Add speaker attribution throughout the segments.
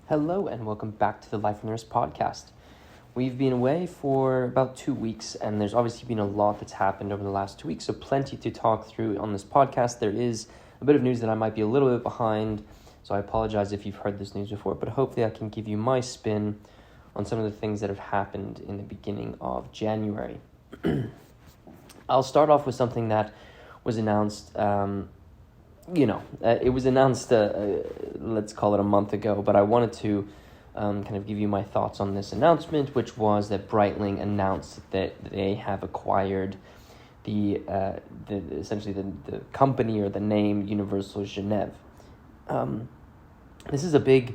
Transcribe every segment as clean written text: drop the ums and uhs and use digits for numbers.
Speaker 1: Hello and welcome back to the Life on the Wrist podcast. We've been away for about 2 weeks and there's obviously been a lot that's happened over the last 2 weeks, so plenty to talk through on this podcast. There is a bit of news that I might be a little bit behind, so I apologize if you've heard this news before, but hopefully I can give you my spin on some of the things that have happened in the beginning of January. I'll start off with something that was announced it was announced, let's call it a month ago, but I wanted to kind of give you my thoughts on this announcement, which was that Breitling announced that they have acquired the company or the name Universal Genève. This is a big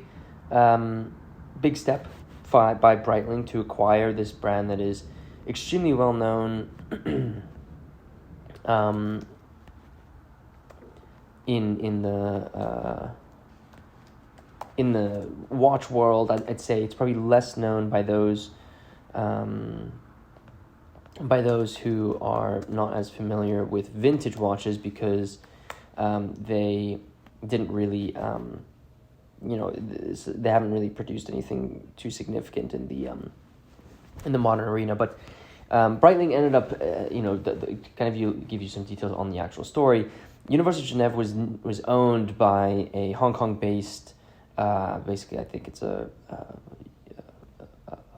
Speaker 1: step by Breitling to acquire this brand that is extremely well known in the watch world. I'd say it's probably less known by those who are not as familiar with vintage watches, because they didn't really they haven't really produced anything too significant in the modern arena. But Breitling ended up give you some details on the actual story. Universal Genève was owned by a Hong Kong-based, basically I think it's a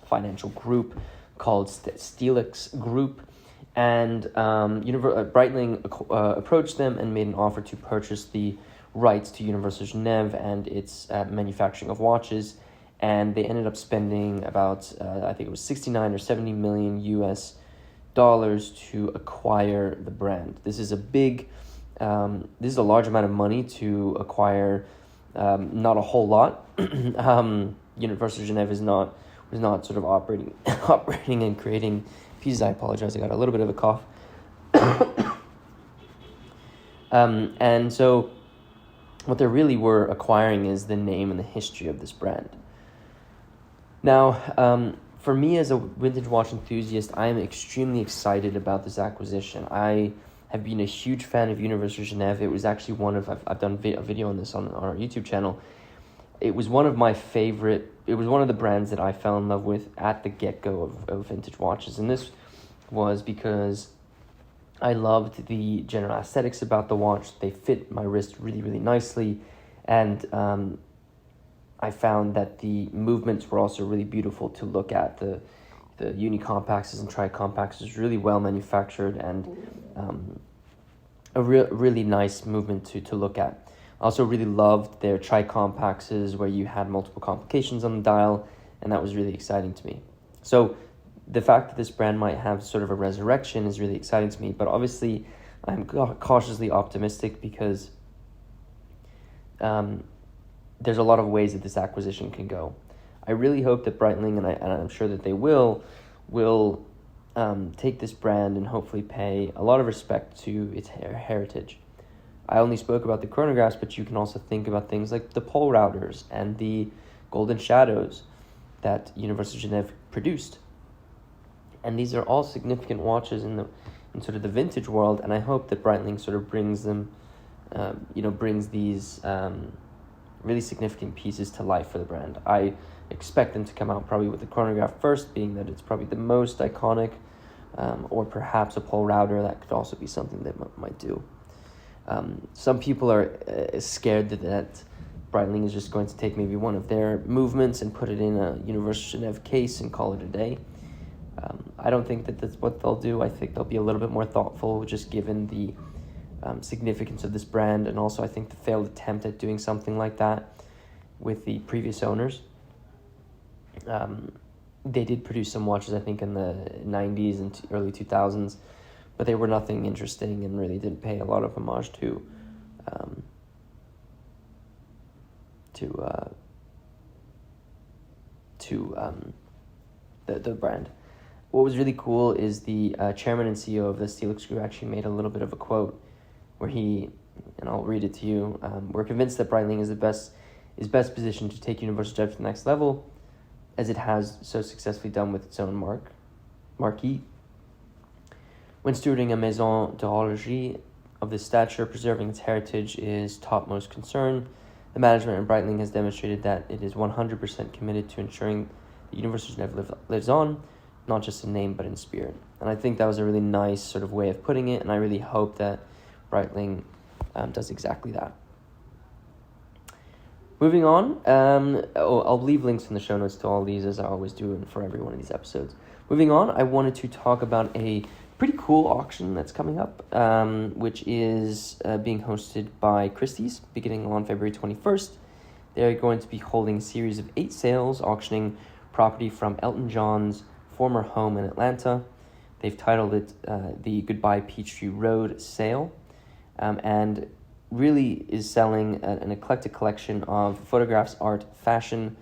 Speaker 1: financial group called Timex Group, and Breitling approached them and made an offer to purchase the rights to Universal Genève and its manufacturing of watches, and they ended up spending about I think it was 69 or 70 million US dollars to acquire the brand. This is a large amount of money to acquire. Not a whole lot. Universal Genève was not sort of operating and creating pieces. I apologize, I got a little bit of a cough. And so what they really were acquiring is the name and the history of this brand. Now, for me as a vintage watch enthusiast, I am extremely excited about this acquisition. I have been a huge fan of Universal Genève. It was actually I've done a video on this on our YouTube channel. It was one of my favorite, it was one of the brands that I fell in love with at the get-go of vintage watches. And this was because I loved the general aesthetics about the watch. They fit my wrist really, really nicely. And I found that the movements were also really beautiful to look at. The uni-compacts and tri-compacts was really well manufactured and a really nice movement to look at. I also really loved their tri-compacts where you had multiple complications on the dial, and that was really exciting to me. So the fact that this brand might have sort of a resurrection is really exciting to me, but obviously I'm cautiously optimistic because there's a lot of ways that this acquisition can go. I really hope that Breitling, and I'm sure that they will take this brand and hopefully pay a lot of respect to its heritage. I only spoke about the chronographs, but you can also think about things like the pole routers and the golden shadows that Universal Genève produced. And these are all significant watches in sort of the vintage world, and I hope that Breitling sort of brings these really significant pieces to life for the brand. I expect them to come out probably with the chronograph first, being that it's probably the most iconic, or perhaps a pole router. That could also be something they might do. Some people are scared that Breitling is just going to take maybe one of their movements and put it in a Universal Genève case and call it a day. I don't think that that's what they'll do. I think they'll be a little bit more thoughtful, just given the significance of this brand, and also I think the failed attempt at doing something like that with the previous owners. They did produce some watches, I think, in the 90s and early 2000s, but they were nothing interesting and really didn't pay a lot of homage to the brand. What was really cool is the chairman and CEO of the Timex Group actually made a little bit of a quote where he, and I'll read it to you, we're convinced that Breitling is best positioned to take Universal Genève to the next level, as it has so successfully done with its own marquee. When stewarding a maison d'horlogerie of this stature, preserving its heritage is topmost concern. The management in Breitling has demonstrated that it is 100% committed to ensuring the University of Genève lives on, not just in name but in spirit. And I think that was a really nice sort of way of putting it, and I really hope that Breitling does exactly that. Moving on, I'll leave links in the show notes to all these, as I always do for every one of these episodes. Moving on, I wanted to talk about a pretty cool auction that's coming up, which is being hosted by Christie's, beginning on February 21st. They're going to be holding a series of 8 sales, auctioning property from Elton John's former home in Atlanta. They've titled it the Goodbye Peachtree Road Sale, and really is selling an eclectic collection of photographs, art, fashion,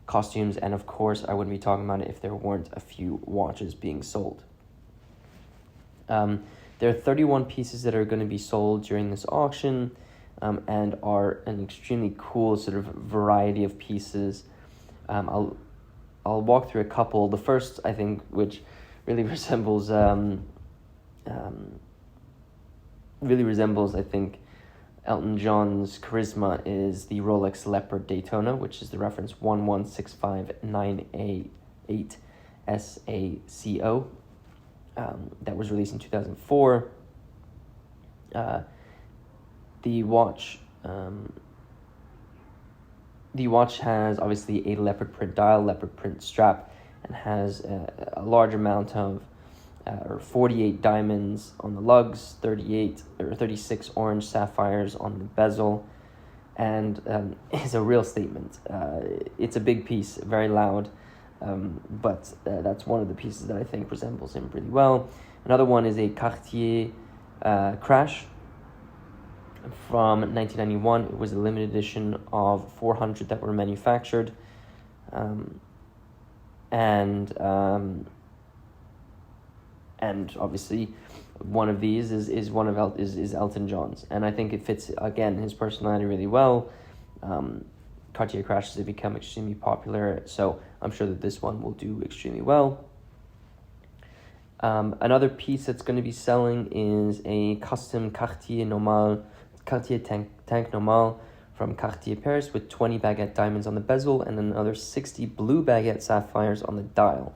Speaker 1: costumes, and of course, I wouldn't be talking about it if there weren't a few watches being sold. There are 31 pieces that are going to be sold during this auction, and are an extremely cool sort of variety of pieces. I'll walk through a couple. The first, I think, which really resembles, I think, Elton John's charisma, is the Rolex Leopard Daytona, which is the reference 1165988 SACO. That was released in 2004. The watch has obviously a leopard print dial, leopard print strap, and has a large amount of 48 diamonds on the lugs, 36 orange sapphires on the bezel, and is a real statement. It's a big piece, very loud, but that's one of the pieces that I think resembles him pretty well. Another one is a Cartier Crash from 1991. It was a limited edition of 400 that were manufactured, and obviously one of these is Elton John's, and I think it fits again his personality really well. Cartier crashes have become extremely popular, so I'm sure that this one will do extremely well. Another piece that's going to be selling is a custom Cartier Tank Normal from Cartier Paris with 20 baguette diamonds on the bezel and another 60 blue baguette sapphires on the dial.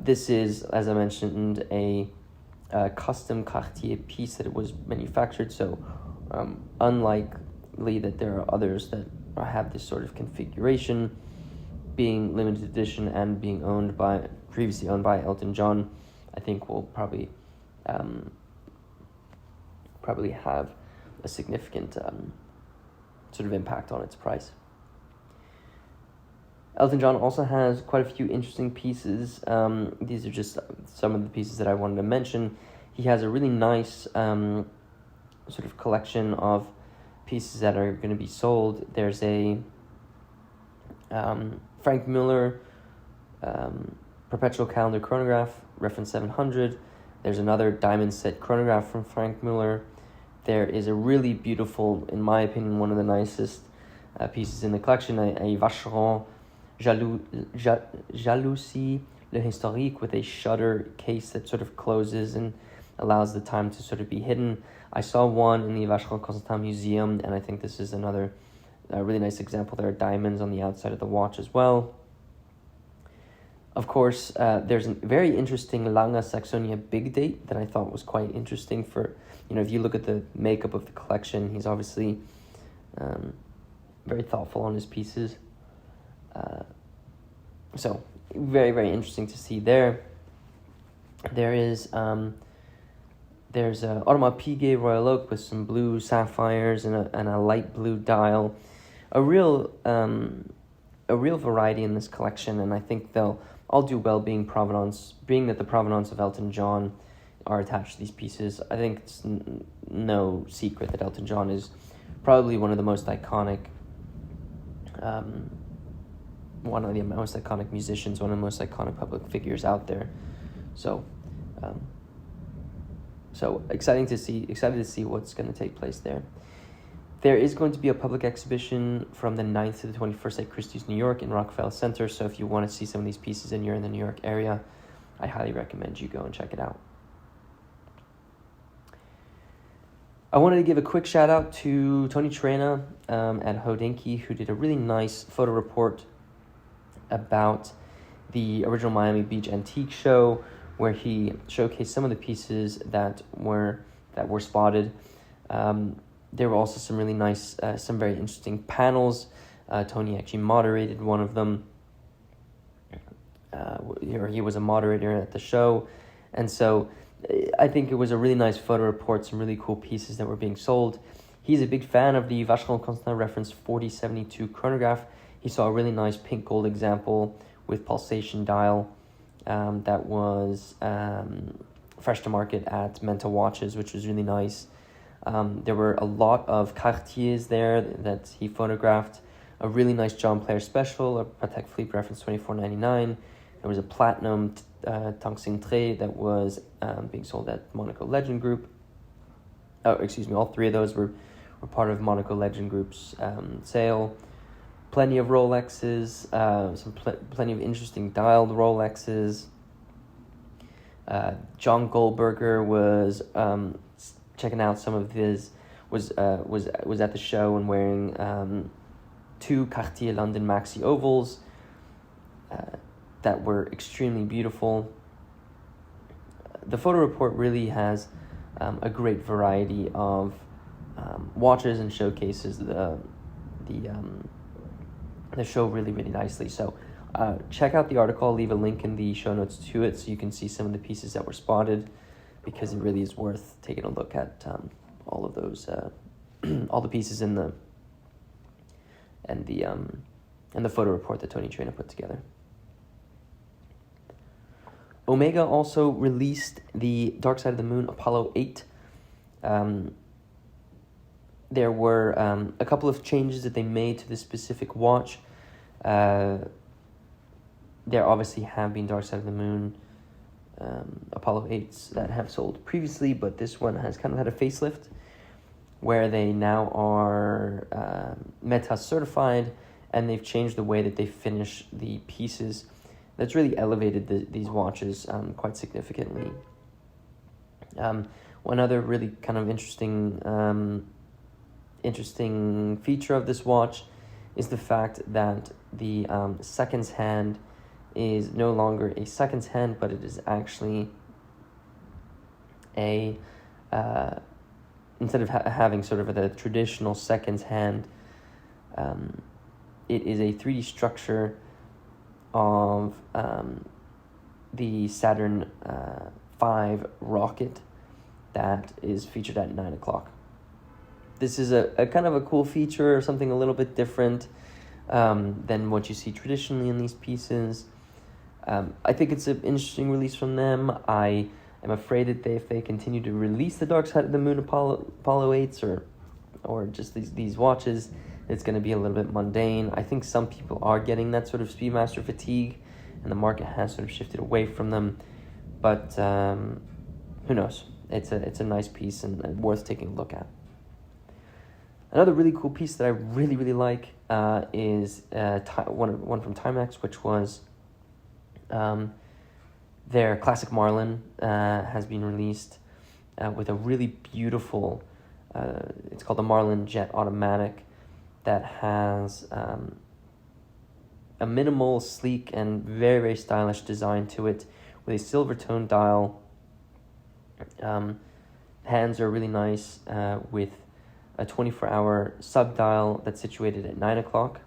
Speaker 1: This is, as I mentioned, a custom Cartier piece that it was manufactured, so unlikely that there are others that have this sort of configuration, being limited edition and being previously owned by Elton John. I think will probably have a significant sort of impact on its price. Elton John also has quite a few interesting pieces. These are just some of the pieces that I wanted to mention. He has a really nice sort of collection of pieces that are going to be sold. There's a Frank Muller perpetual calendar chronograph, reference 700. There's another diamond set chronograph from Frank Muller. There is a really beautiful, in my opinion, one of the nicest pieces in the collection, a Vacheron Jalousie Le Historique with a shutter case that sort of closes and allows the time to sort of be hidden. I saw one in the Vacheron Constantin Museum, and I think this is another really nice example. There are diamonds on the outside of the watch as well. Of course, there's a very interesting Lange Saxonia Big Date that I thought was quite interesting for, if you look at the makeup of the collection, he's obviously very thoughtful on his pieces. So, very, very interesting to see there. There's a Audemars Piguet Royal Oak with some blue sapphires and a light blue dial. A real variety in this collection, and I think they'll all do well being that the provenance of Elton John are attached to these pieces. I think it's no secret that Elton John is probably one of the most iconic musicians, one of the most iconic public figures out there. So excited to see what's going to take place there. There is going to be a public exhibition from the 9th to the 21st at Christie's New York in Rockefeller Center, so if you want to see some of these pieces and you're in the New York area, I highly recommend you go and check it out. I wanted to give a quick shout out to Tony Trena at Hodinky, who did a really nice photo report about the original Miami Beach Antique Show, where he showcased some of the pieces that were spotted. There were also some really nice, some very interesting panels. Tony actually moderated one of them. He was a moderator at the show, and so I think it was a really nice photo report, some really cool pieces that were being sold. He's a big fan of the Vacheron Constantin reference 4072 chronograph. He saw a really nice pink gold example with pulsation dial that was fresh to market at Menta Watches, which was really nice. There were a lot of Cartiers there that he photographed. A really nice John Player special, a Patek Philippe reference 2499. There was a platinum Tangxing Tre that was being sold at Monaco Legend Group. All three of those were part of Monaco Legend Group's sale. Plenty of Rolexes, plenty of interesting dialed Rolexes. John Goldberger was checking out some of his, was at the show and wearing 2 Cartier London Maxi Ovals that were extremely beautiful. The photo report really has a great variety of watches and showcases the show really, really nicely. So check out the article. I'll leave a link in the show notes to it so you can see some of the pieces that were spotted, because it really is worth taking a look at all of those, all the pieces in the photo report that Tony Trena put together. Omega also released the Dark Side of the Moon Apollo 8. There were a couple of changes that they made to this specific watch. There obviously have been Dark Side of the Moon Apollo 8s that have sold previously, but this one has kind of had a facelift, where they now are Meta certified, and they've changed the way that they finish the pieces. That's really elevated these watches quite significantly. One other really kind of interesting feature of this watch is the fact that the seconds hand is no longer a seconds hand, but it is actually a instead of having sort of the traditional seconds hand, it is a 3D structure of the Saturn V rocket that is featured at 9 o'clock. This is a kind of a cool feature, or something a little bit different than what you see traditionally in these pieces. I think it's an interesting release from them. I am afraid that if they continue to release the Dark Side of the Moon Apollo 8s or just these watches, it's going to be a little bit mundane. I think some people are getting that sort of Speedmaster fatigue, and the market has sort of shifted away from them. But who knows? It's a nice piece and worth taking a look at. Another really cool piece that I really, really like is one from Timex, which was their Classic Marlin has been released with a really beautiful, it's called the Marlin Jet Automatic, that has a minimal, sleek, and very, very stylish design to it, with a silver tone dial. Hands are really nice with a 24-hour sub-dial that's situated at 9 o'clock.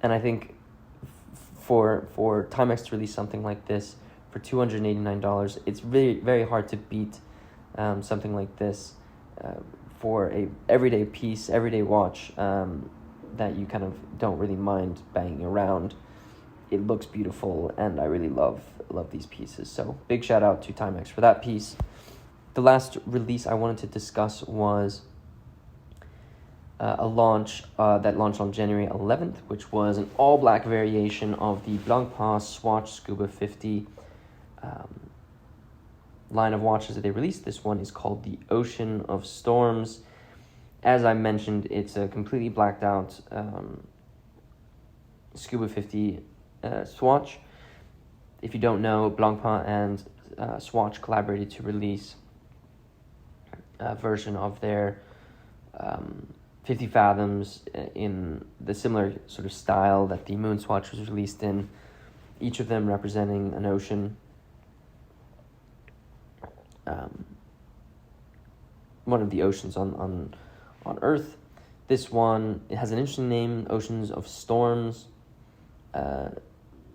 Speaker 1: And I think for Timex to release something like this for $289, it's very, very hard to beat something like this for a everyday piece, everyday watch that you kind of don't really mind banging around. It looks beautiful, and I really love these pieces. So big shout out to Timex for that piece. The last release I wanted to discuss was a launch that launched on January 11th, which was an all-black variation of the Blancpain Swatch Scuba 50 line of watches that they released. This one is called the Ocean of Storms. As I mentioned, it's a completely blacked out Scuba 50 Swatch. If you don't know, Blancpain and Swatch collaborated to release version of their 50 Fathoms in the similar sort of style that the Moonswatch was released in, each of them representing an ocean. One of the oceans on Earth. This one, it has an interesting name, Oceans of Storms.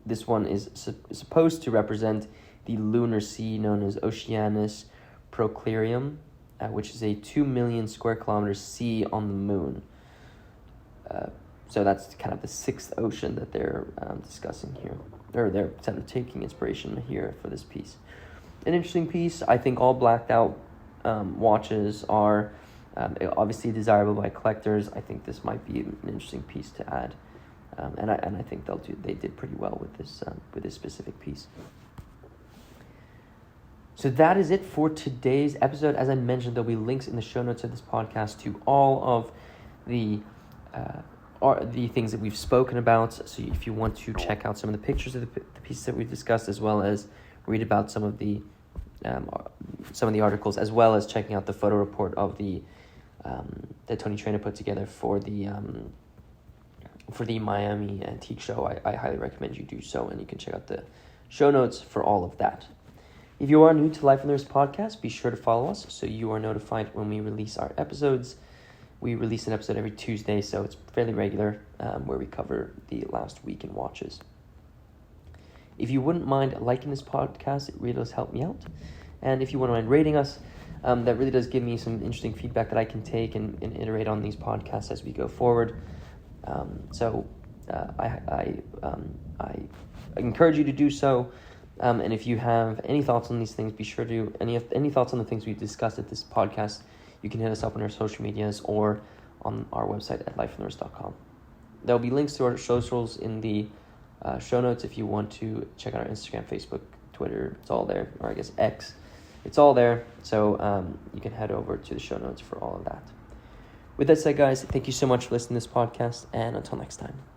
Speaker 1: This one is supposed to represent the lunar sea known as Oceanus Proclarium, which is a 2 million square kilometer sea on the moon. So that's kind of the sixth ocean that they're discussing here, or they're kind of taking inspiration here for this piece. An interesting piece. I think all blacked out watches are obviously desirable by collectors. I think this might be an interesting piece to add, and I think they did pretty well with this specific piece. So that is it for today's episode. As I mentioned, there'll be links in the show notes of this podcast to all of the things that we've spoken about. So if you want to check out some of the pictures of the pieces that we've discussed, as well as read about some of the articles, as well as checking out the photo report of that Tony Trainer put together for the Miami Antique Show, I highly recommend you do so, and you can check out the show notes for all of that. If you are new to Life on the Wrist podcast, be sure to follow us so you are notified when we release our episodes. We release an episode every Tuesday, so it's fairly regular, where we cover the last week in watches. If you wouldn't mind liking this podcast, it really does help me out. And if you wouldn't mind rating us, that really does give me some interesting feedback that I can take and iterate on these podcasts as we go forward. So I encourage you to do so. And if you have any thoughts on these things, be sure to any thoughts on the things we've discussed at this podcast, you can hit us up on our social medias or on our website at lifeonthewrist.com. There'll be links to our socials in the show notes if you want to check out our Instagram, Facebook, Twitter. It's all there, or I guess X. It's all there, so you can head over to the show notes for all of that. With that said, guys, thank you so much for listening to this podcast, and until next time.